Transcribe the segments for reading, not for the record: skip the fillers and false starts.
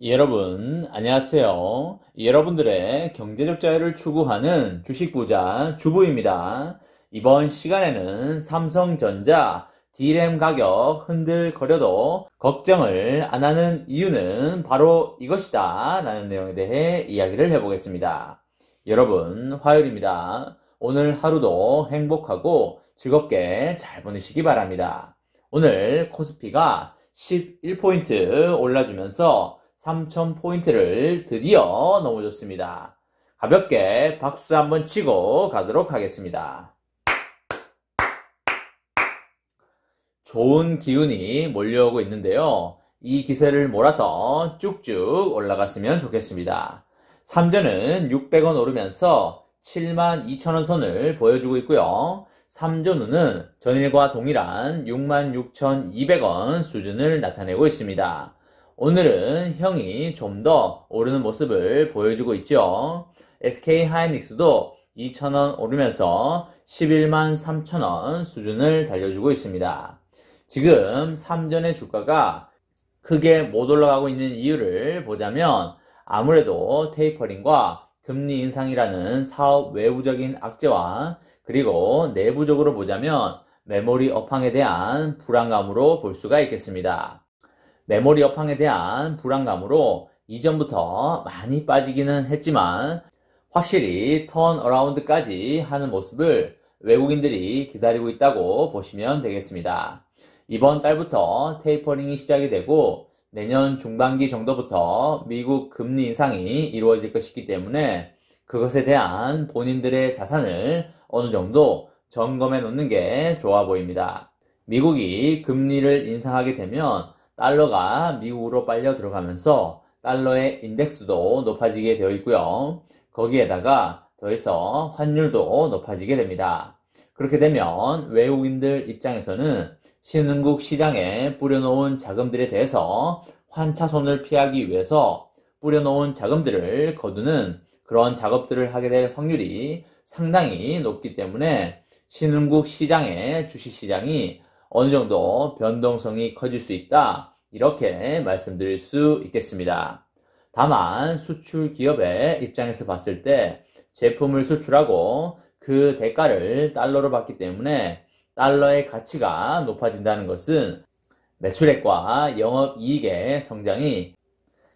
여러분, 안녕하세요. 여러분들의 경제적 자유를 추구하는 주식부자 주부입니다. 이번 시간에는 삼성전자 D램 가격 흔들거려도 걱정을 안 하는 이유는 바로 이것이다 라는 내용에 대해 이야기를 해보겠습니다. 여러분, 화요일입니다. 오늘 하루도 행복하고 즐겁게 잘 보내시기 바랍니다. 오늘 코스피가 11포인트 올라주면서 3000포인트를 드디어 넘어줬습니다. 가볍게 박수 한번 치고 가도록 하겠습니다. 좋은 기운이 몰려오고 있는데요. 이 기세를 몰아서 쭉쭉 올라갔으면 좋겠습니다. 삼전은 600원 오르면서 72,000원 선을 보여주고 있고요. 삼전후는 전일과 동일한 66,200원 수준을 나타내고 있습니다. 오늘은 형이 좀 더 오르는 모습을 보여주고 있죠. SK하이닉스도 2,000원 오르면서 11만 3천원 수준을 달려주고 있습니다. 지금 삼전의 주가가 크게 못 올라가고 있는 이유를 보자면 아무래도 테이퍼링과 금리 인상이라는 사업 외부적인 악재와 그리고 내부적으로 보자면 메모리 업황에 대한 불안감으로 볼 수가 있겠습니다. 메모리 업황에 대한 불안감으로 이전부터 많이 빠지기는 했지만 확실히 턴어라운드까지 하는 모습을 외국인들이 기다리고 있다고 보시면 되겠습니다. 이번 달부터 테이퍼링이 시작이 되고 내년 중반기 정도부터 미국 금리 인상이 이루어질 것이기 때문에 그것에 대한 본인들의 자산을 어느 정도 점검해 놓는 게 좋아 보입니다. 미국이 금리를 인상하게 되면 달러가 미국으로 빨려 들어가면서 달러의 인덱스도 높아지게 되어 있고요. 거기에다가 더해서 환율도 높아지게 됩니다. 그렇게 되면 외국인들 입장에서는 신흥국 시장에 뿌려놓은 자금들에 대해서 환차손을 피하기 위해서 뿌려놓은 자금들을 거두는 그런 작업들을 하게 될 확률이 상당히 높기 때문에 신흥국 시장의 주식시장이 어느 정도 변동성이 커질 수 있다. 이렇게 말씀드릴 수 있겠습니다. 다만 수출 기업의 입장에서 봤을 때 제품을 수출하고 그 대가를 달러로 받기 때문에 달러의 가치가 높아진다는 것은 매출액과 영업이익의 성장이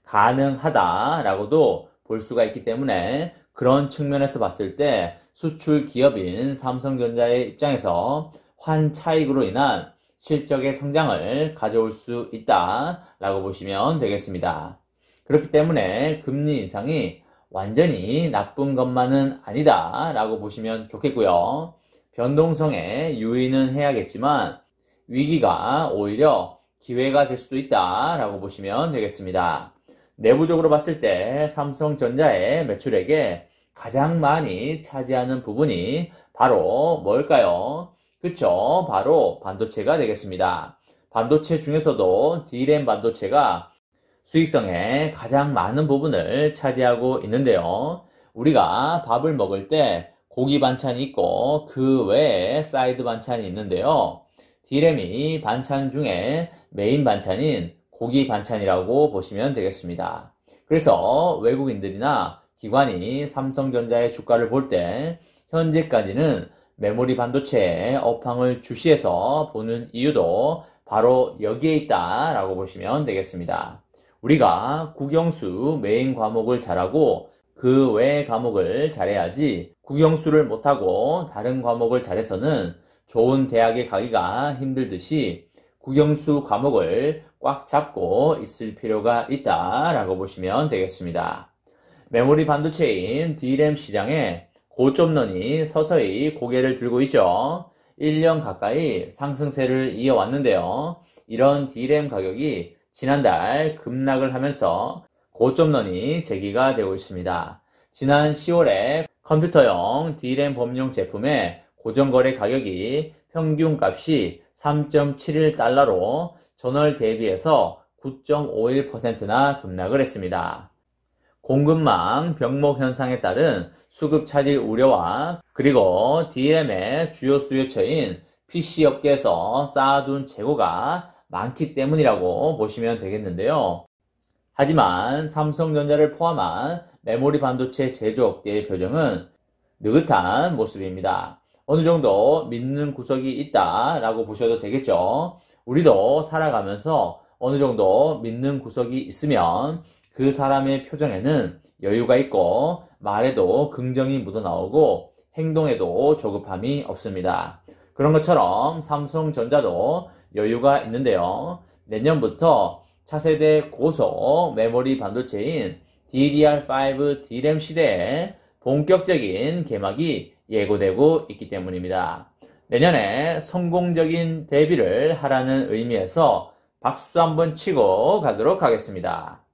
가능하다라고도 볼 수가 있기 때문에 그런 측면에서 봤을 때 수출 기업인 삼성전자의 입장에서 환차익으로 인한 실적의 성장을 가져올 수 있다라고 보시면 되겠습니다. 그렇기 때문에 금리 인상이 완전히 나쁜 것만은 아니다라고 보시면 좋겠고요. 변동성에 유의는 해야겠지만 위기가 오히려 기회가 될 수도 있다라고 보시면 되겠습니다. 내부적으로 봤을 때 삼성전자의 매출액에 가장 많이 차지하는 부분이 바로 뭘까요? 그쵸? 바로 반도체가 되겠습니다. 반도체 중에서도 D램 반도체가 수익성에 가장 많은 부분을 차지하고 있는데요. 우리가 밥을 먹을 때 고기 반찬이 있고 그 외에 사이드 반찬이 있는데요. D램이 반찬 중에 메인 반찬인 고기 반찬이라고 보시면 되겠습니다. 그래서 외국인들이나 기관이 삼성전자의 주가를 볼 때 현재까지는 메모리 반도체의 업황을 주시해서 보는 이유도 바로 여기에 있다라고 보시면 되겠습니다. 우리가 국영수 메인 과목을 잘하고 그 외의 과목을 잘해야지 국영수를 못하고 다른 과목을 잘해서는 좋은 대학에 가기가 힘들듯이 국영수 과목을 꽉 잡고 있을 필요가 있다라고 보시면 되겠습니다. 메모리 반도체인 D램 시장에 고점론이 서서히 고개를 들고 있죠. 1년 가까이 상승세를 이어왔는데요. 이런 D램 가격이 지난달 급락을 하면서 고점론이 제기가 되고 있습니다. 지난 10월에 컴퓨터용 D램 범용 제품의 고정거래 가격이 평균값이 3.71달러로 전월 대비해서 9.51%나 급락을 했습니다. 공급망 병목 현상에 따른 수급 차질 우려와 그리고 D램의 주요 수요처인 PC 업계에서 쌓아둔 재고가 많기 때문이라고 보시면 되겠는데요. 하지만 삼성전자를 포함한 메모리 반도체 제조업계의 표정은 느긋한 모습입니다. 어느 정도 믿는 구석이 있다라고 보셔도 되겠죠. 우리도 살아가면서 어느 정도 믿는 구석이 있으면 그 사람의 표정에는 여유가 있고 말에도 긍정이 묻어나오고 행동에도 조급함이 없습니다. 그런 것처럼 삼성전자도 여유가 있는데요. 내년부터 차세대 고속 메모리 반도체인 DDR5 D램 시대에 본격적인 개막이 예고되고 있기 때문입니다. 내년에 성공적인 데뷔를 하라는 의미에서 박수 한번 치고 가도록 하겠습니다.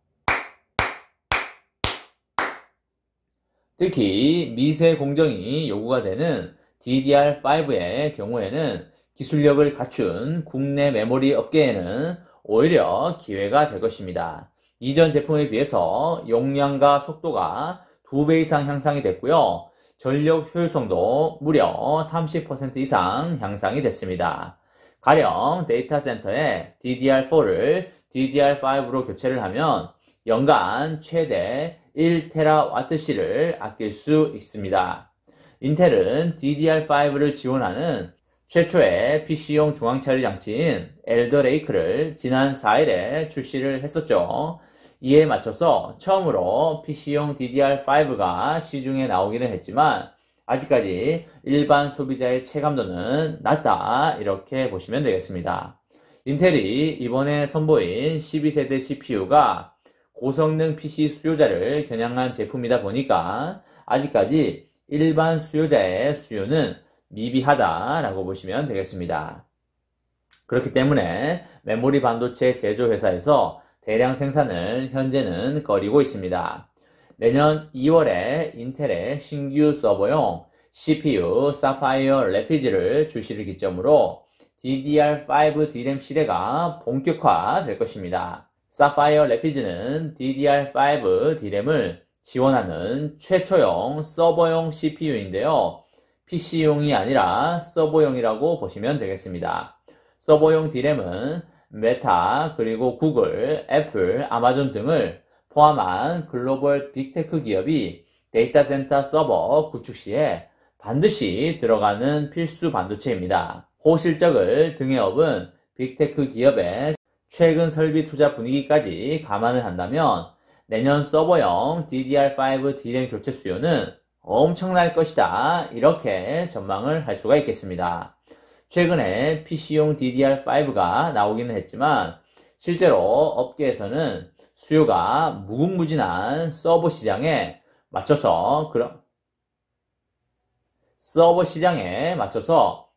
특히 미세 공정이 요구가 되는 DDR5의 경우에는 기술력을 갖춘 국내 메모리 업계에는 오히려 기회가 될 것입니다. 이전 제품에 비해서 용량과 속도가 2배 이상 향상이 됐고요. 전력 효율성도 무려 30% 이상 향상이 됐습니다. 가령 데이터 센터에 DDR4를 DDR5로 교체를 하면 연간 최대 1TWh를 아낄 수 있습니다. 인텔은 DDR5를 지원하는 최초의 PC용 중앙처리 장치인 엘더 레이크를 지난 4일에 출시를 했었죠. 이에 맞춰서 처음으로 PC용 DDR5가 시중에 나오기는 했지만 아직까지 일반 소비자의 체감도는 낮다 이렇게 보시면 되겠습니다. 인텔이 이번에 선보인 12세대 CPU가 고성능 PC 수요자를 겨냥한 제품이다 보니까 아직까지 일반 수요자의 수요는 미비하다라고 보시면 되겠습니다. 그렇기 때문에 메모리 반도체 제조 회사에서 대량 생산을 현재는 꺼리고 있습니다. 내년 2월에 인텔의 신규 서버용 CPU 사파이어 레피즈를 출시를 기점으로 DDR5 D램 시대가 본격화될 것입니다. 사파이어 레피즈는 DDR5 D램을 지원하는 최초용 서버용 CPU인데요. PC용이 아니라 서버용이라고 보시면 되겠습니다. 서버용 D램은 메타, 그리고 구글, 애플, 아마존 등을 포함한 글로벌 빅테크 기업이 데이터 센터 서버 구축 시에 반드시 들어가는 필수 반도체입니다. 호실적을 등에 업은 빅테크 기업의 최근 설비 투자 분위기까지 감안을 한다면 내년 서버용 DDR5 D램 교체 수요는 엄청날 것이다 이렇게 전망을 할 수가 있겠습니다. 최근에 PC용 DDR5가 나오기는 했지만 실제로 업계에서는 수요가 무궁무진한 서버 시장에 맞춰서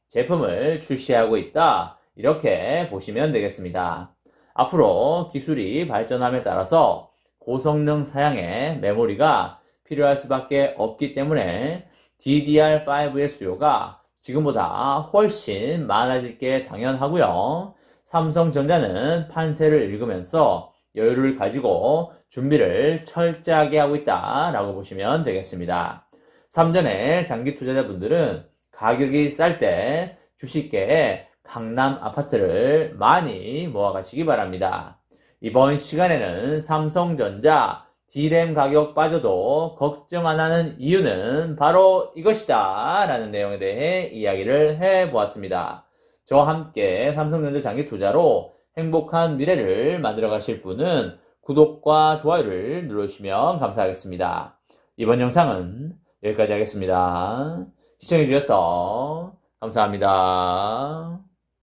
제품을 출시하고 있다 이렇게 보시면 되겠습니다. 앞으로 기술이 발전함에 따라서 고성능 사양의 메모리가 필요할 수밖에 없기 때문에 DDR5의 수요가 지금보다 훨씬 많아질 게 당연하고요. 삼성전자는 판세를 읽으면서 여유를 가지고 준비를 철저하게 하고 있다라고 보시면 되겠습니다. 삼전의 장기 투자자분들은 가격이 쌀 때 주식계에 강남 아파트를 많이 모아가시기 바랍니다. 이번 시간에는 삼성전자 D램 가격 빠져도 걱정 안 하는 이유는 바로 이것이다 라는 내용에 대해 이야기를 해보았습니다. 저와 함께 삼성전자 장기 투자로 행복한 미래를 만들어 가실 분은 구독과 좋아요를 눌러주시면 감사하겠습니다. 이번 영상은 여기까지 하겠습니다. 시청해주셔서 감사합니다.